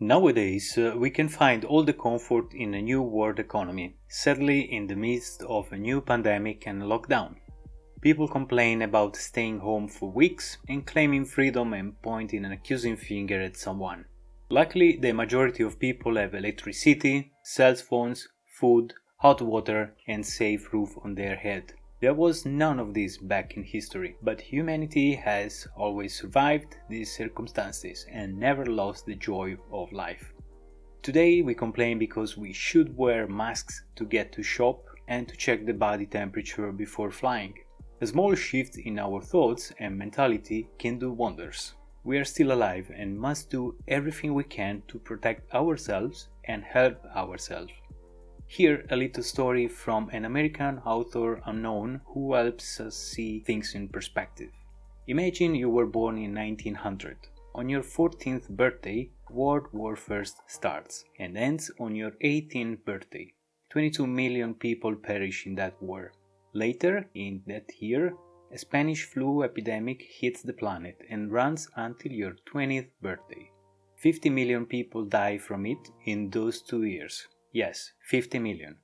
Nowadays, we can find all the comfort in a new world economy, sadly in the midst of a new pandemic and lockdown. People complain about staying home for weeks and claiming freedom and pointing an accusing finger at someone. Luckily, the majority of people have electricity, cell phones, food, hot water, and safe roof on their head. There was none of this back in history, but humanity has always survived these circumstances and never lost the joy of life. Today we complain because we should wear masks to get to shop and to check the body temperature before flying. A small shift in our thoughts and mentality can do wonders. We are still alive and must do everything we can to protect ourselves and help ourselves. Here a little story from an American author unknown who helps us see things in perspective. Imagine you were born in 1900. On your 14th birthday, World War I starts and ends on your 18th birthday. 22 million people perish in that war. Later, in that year, a Spanish flu epidemic hits the planet and runs until your 20th birthday. 50 million people die from it in those 2 years. Yes, 50 million.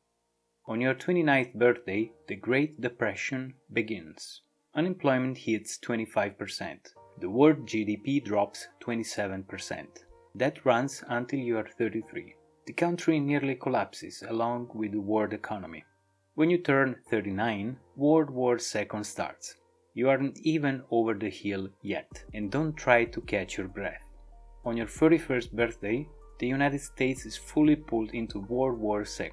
On your 29th birthday, the Great Depression begins. Unemployment hits 25%. The world GDP drops 27%. That runs until you are 33. The country nearly collapses along with the world economy. When you turn 39, World War II starts. You aren't even over the hill yet, and don't try to catch your breath. On your 31st birthday, the United States is fully pulled into World War II.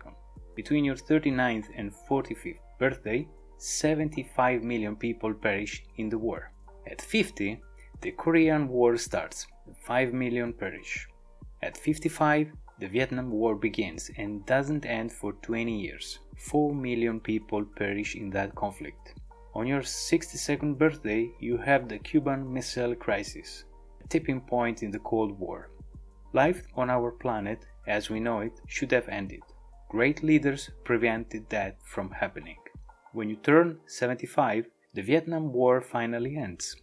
Between your 39th and 45th birthday, 75 million people perish in the war. At 50, the Korean War starts, 5 million perish. At 55, the Vietnam War begins and doesn't end for 20 years. 4 million people perish in that conflict. On your 62nd birthday, you have the Cuban Missile Crisis, a tipping point in the Cold War. Life on our planet, as we know it, should have ended. Great leaders prevented that from happening. When you turn 75, the Vietnam War finally ends.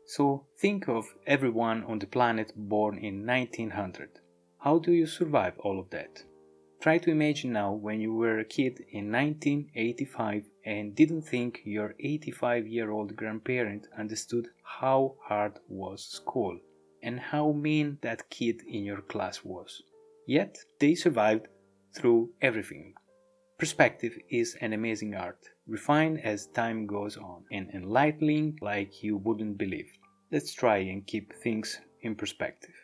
So think of everyone on the planet born in 1900. How do you survive all of that? Try to imagine now when you were a kid in 1985 and didn't think your 85-year-old grandparent understood how hard was school and how mean that kid in your class was. Yet they survived through everything. Perspective is an amazing art, refined as time goes on and enlightening like you wouldn't believe. Let's try and keep things in perspective.